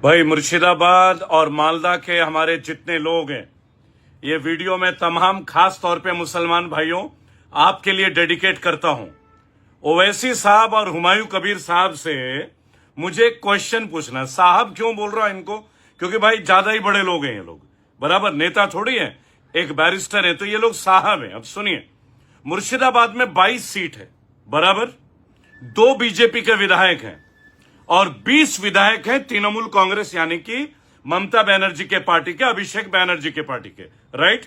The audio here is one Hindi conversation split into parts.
भाई मुर्शिदाबाद और मालदा के हमारे जितने लोग हैं, ये वीडियो मैं तमाम खास तौर पे मुसलमान भाइयों आपके लिए डेडिकेट करता हूं। ओवैसी साहब और हुमायूं कबीर साहब से मुझे एक क्वेश्चन पूछना। साहब क्यों बोल रहा है इनको? क्योंकि भाई ज्यादा ही बड़े लोग हैं ये लोग, बराबर नेता थोड़ी है, एक बैरिस्टर है, तो ये लोग साहब हैं। अब सुनिए, मुर्शिदाबाद में 22 सीट है, बराबर 2 बीजेपी के विधायक हैं और 20 विधायक हैं तृणमूल कांग्रेस यानी कि ममता बनर्जी के पार्टी के, अभिषेक बनर्जी के पार्टी के, राइट।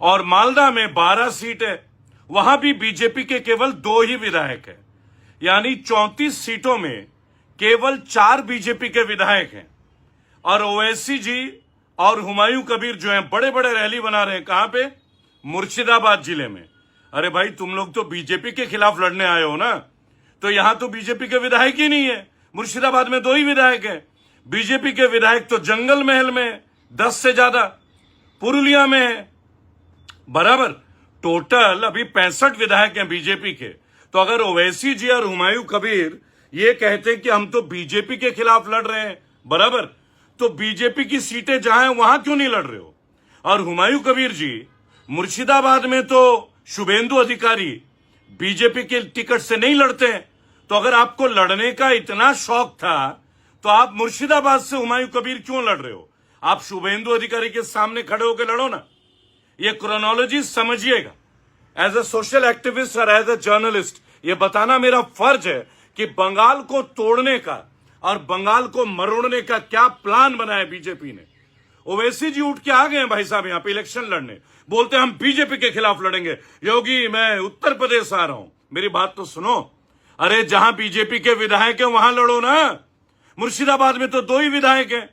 और मालदा में 12 सीट है, वहां भी बीजेपी के केवल 2 ही विधायक हैं, यानी 34 सीटों में केवल 4 बीजेपी के विधायक हैं। और ओवैसी जी और हुमायूं कबीर जो हैं बड़े बड़े रैली बना रहे हैं, कहां पे? मुर्शिदाबाद जिले में। अरे भाई तुम लोग तो बीजेपी के खिलाफ लड़ने आए हो ना, तो यहां तो बीजेपी के विधायक ही नहीं है। मुर्शिदाबाद में 2 ही विधायक हैं। बीजेपी के विधायक तो जंगल महल में 10 से ज्यादा, पुरुलिया में है, बराबर टोटल अभी 65 विधायक हैं बीजेपी के। तो अगर ओवैसी जी और हुमायूं कबीर ये कहते हैं कि हम तो बीजेपी के खिलाफ लड़ रहे हैं, बराबर, तो बीजेपी की सीटें जहां हैं वहां क्यों नहीं लड़ रहे हो? और हुमायूं कबीर जी मुर्शिदाबाद में तो शुभेंदु अधिकारी बीजेपी के टिकट से नहीं लड़ते हैं। तो अगर आपको लड़ने का इतना शौक था तो आप मुर्शिदाबाद से हुमायूं कबीर क्यों लड़ रहे हो? आप शुभेंदु अधिकारी के सामने खड़े होकर लड़ो ना। ये क्रोनोलॉजी समझिएगा। एज ए सोशल एक्टिविस्ट और एज ए जर्नलिस्ट ये बताना मेरा फर्ज है कि बंगाल को तोड़ने का और बंगाल को मरोड़ने का क्या प्लान बनाया बीजेपी ने। ओवैसी जी उठ के आ गए हैं भाई साहब यहां पे इलेक्शन लड़ने, बोलते हम बीजेपी के खिलाफ लड़ेंगे। योगी मैं उत्तर प्रदेश आ रहा हूं, मेरी बात तो सुनो। अरे जहां बीजेपी के विधायक हैं वहां लड़ो ना। मुर्शिदाबाद में तो 2 ही विधायक हैं,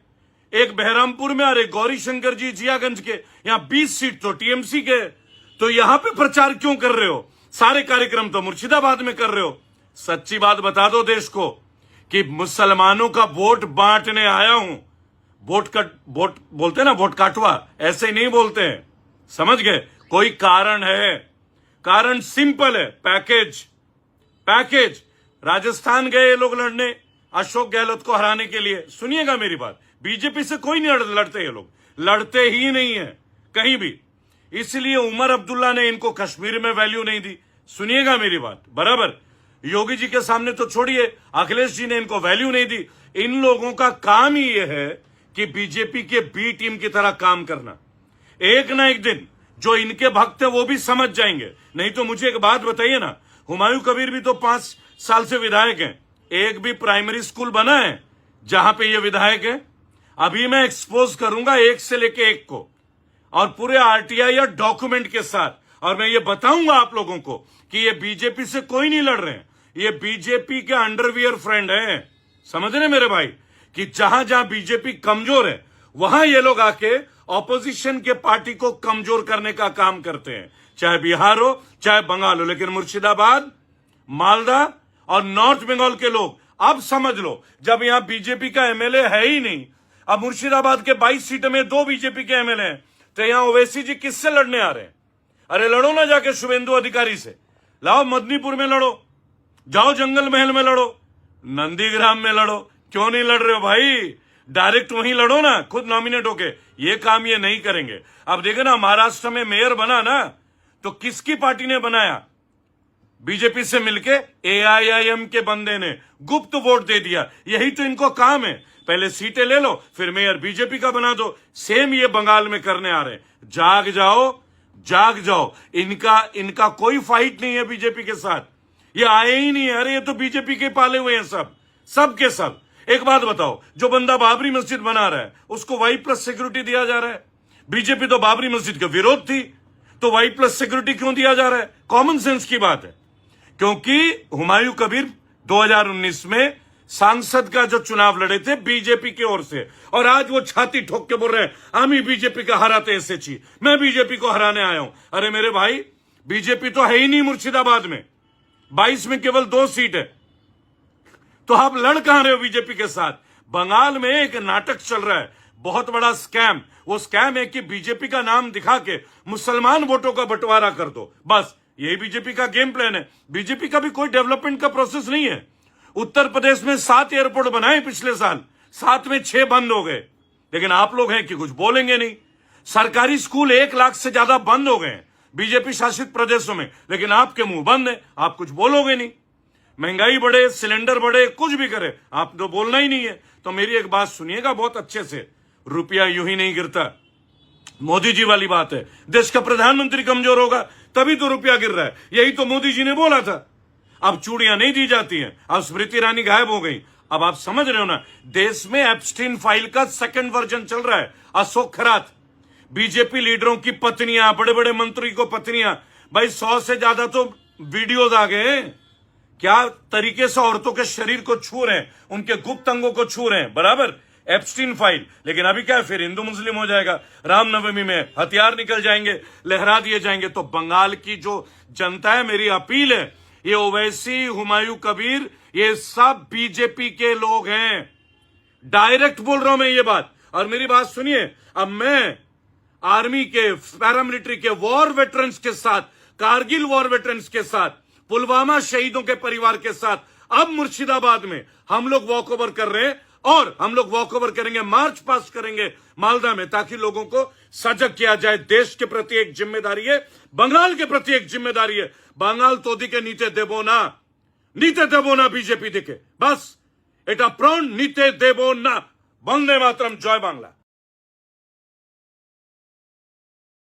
एक बहरामपुर में और एक गौरी शंकर जी जियागंज के। यहां 20 सीट तो टीएमसी के। तो यहां पे प्रचार क्यों कर रहे हो? सारे कार्यक्रम तो मुर्शिदाबाद में कर रहे हो। सच्ची बात बता दो देश को कि मुसलमानों का वोट बांटने आया हूं। वोट बोलते ना, वोट काटवा, ऐसे ही नहीं बोलते हैं, समझ गए? कोई कारण है, कारण सिंपल है, पैकेज। राजस्थान गए ये लोग लड़ने अशोक गहलोत को हराने के लिए। सुनिएगा मेरी बात, बीजेपी से कोई नहीं लड़ते, ये लोग लड़ते ही नहीं है कहीं भी। इसलिए उमर अब्दुल्ला ने इनको कश्मीर में वैल्यू नहीं दी। सुनिएगा मेरी बात, बराबर। योगी जी के सामने तो छोड़िए, अखिलेश जी ने इनको वैल्यू नहीं दी। इन लोगों का काम ही यह है कि बीजेपी के बी टीम की तरह काम करना। एक ना एक दिन जो इनके भक्त है वो भी समझ जाएंगे। नहीं तो मुझे एक बात बताइए ना, हुमायूं कबीर भी तो 5 साल से विधायक हैं, एक भी प्राइमरी स्कूल बना है जहां पे ये विधायक है? अभी मैं एक्सपोज करूंगा 1 से लेके 1 को, और पूरे आरटीआई या डॉक्यूमेंट के साथ। और मैं ये बताऊंगा आप लोगों को कि ये बीजेपी से कोई नहीं लड़ रहे हैं, ये बीजेपी के अंडरवियर फ्रेंड हैं। समझ रहे मेरे भाई कि जहां जहां बीजेपी कमजोर है वहां ये लोग आके ऑपोजिशन के पार्टी को कमजोर करने का काम करते हैं, चाहे बिहार हो चाहे बंगाल हो। लेकिन मुर्शिदाबाद, मालदा और नॉर्थ बंगाल के लोग अब समझ लो, जब यहां बीजेपी का एमएलए है ही नहीं, अब मुर्शिदाबाद के 22 सीटों में 2 बीजेपी के एमएलए हैं, तो यहां ओवैसी जी किससे लड़ने आ रहे हैं? अरे लड़ो ना जाके शुभेंदु अधिकारी से, लाओ मदनीपुर में लड़ो, जाओ जंगल महल में लड़ो, नंदीग्राम में लड़ो। क्यों नहीं लड़ रहे हो भाई? डायरेक्ट वहीं लड़ो ना, खुद नॉमिनेट होके। ये काम ये नहीं करेंगे। अब देखो ना, महाराष्ट्र में मेयर बना ना, तो किसकी पार्टी ने बनाया? बीजेपी से मिलके एआईआईएम के बंदे ने गुप्त वोट दे दिया। यही तो इनको काम है, पहले सीटें ले लो फिर मेयर बीजेपी का बना दो। सेम ये बंगाल में करने आ रहे हैं। जाग जाओ। इनका कोई फाइट नहीं है बीजेपी के साथ, ये आए ही नहीं है। अरे ये तो बीजेपी के पाले हुए हैं सब के सब। एक बात बताओ, जो बंदा बाबरी मस्जिद बना रहा है उसको Y+ सिक्योरिटी दिया जा रहा है। बीजेपी तो बाबरी मस्जिद के विरोध थी, तो Y+ सिक्योरिटी क्यों दिया जा रहा है? कॉमन सेंस की बात है। क्योंकि हुमायूं कबीर 2019 में सांसद का जो चुनाव लड़े थे बीजेपी की ओर से, और आज वो छाती ठोक के बोल रहे हैं हम ही बीजेपी का हराते ऐसे छी, मैं बीजेपी को हराने आया हूं। अरे मेरे भाई, बीजेपी तो है ही नहीं मुर्शिदाबाद में, 22 में केवल 2 सीट है, तो आप लड़ कहां रहे हो बीजेपी के साथ? बंगाल में एक नाटक चल रहा है, बहुत बड़ा स्कैम। वो स्कैम है कि बीजेपी का नाम दिखा के मुसलमान वोटों का बंटवारा कर दो, बस यही बीजेपी का गेम प्लान है। बीजेपी का भी कोई डेवलपमेंट का प्रोसेस नहीं है। उत्तर प्रदेश में 7 एयरपोर्ट बनाए पिछले साल, साथ में 6 बंद हो गए, लेकिन आप लोग हैं कि कुछ बोलेंगे नहीं। सरकारी स्कूल 1 लाख से ज्यादा बंद हो गए हैं बीजेपी शासित प्रदेशों में, लेकिन आपके मुंह बंद है, आप कुछ बोलोगे नहीं। महंगाई बढ़े, सिलेंडर बढ़े, कुछ भी करे, आप तो बोलना ही नहीं है। तो मेरी एक बात सुनिएगा बहुत अच्छे से, रुपया यूं ही नहीं गिरता। मोदी जी वाली बात है, देश का प्रधानमंत्री कमजोर होगा तभी तो रुपया गिर रहा है, यही तो मोदी जी ने बोला था। अब चूड़ियां नहीं दी जाती हैं, अब स्मृति ईरानी गायब हो गई। अब आप समझ रहे हो ना, देश में एप्स्टीन फाइल का 2nd वर्जन चल रहा है। अशोक खरात, बीजेपी लीडरों की पत्नियां, बड़े बड़े मंत्री को पत्नियां, भाई 100 से ज्यादा तो वीडियोज आ गए हैं। क्या तरीके से औरतों के शरीर को छू रहे हैं, उनके गुप्त अंगों को छू रहे हैं, बराबर एप्स्टीन फाइल। लेकिन अभी क्या है, फिर हिंदू मुस्लिम हो जाएगा, रामनवमी में हथियार निकल जाएंगे, लहरा दिए जाएंगे। तो बंगाल की जो जनता है, मेरी अपील है, ये ओवैसी, हुमायूं कबीर, ये सब बीजेपी के लोग हैं। डायरेक्ट बोल रहा हूं मैं ये बात। और मेरी बात सुनिए, अब मैं आर्मी के, पैरामिलिट्री के, वॉर वेटरन्स के साथ, कारगिल वॉर वेटरन्स के साथ, पुलवामा शहीदों के परिवार के साथ, अब मुर्शिदाबाद में हम लोग वॉक ओवर कर रहे हैं। और हम लोग वॉक ओवर करेंगे, मार्च पास करेंगे मालदा में, ताकि लोगों को सजग किया जाए। देश के प्रति एक जिम्मेदारी है, बंगाल के प्रति एक जिम्मेदारी है। बंगाल तो दिखे नीते देबो ना बीजेपी दिखे, बस এটা প্রাণ নিতে দেব না। বন্দে মাতরম, জয় বাংলা।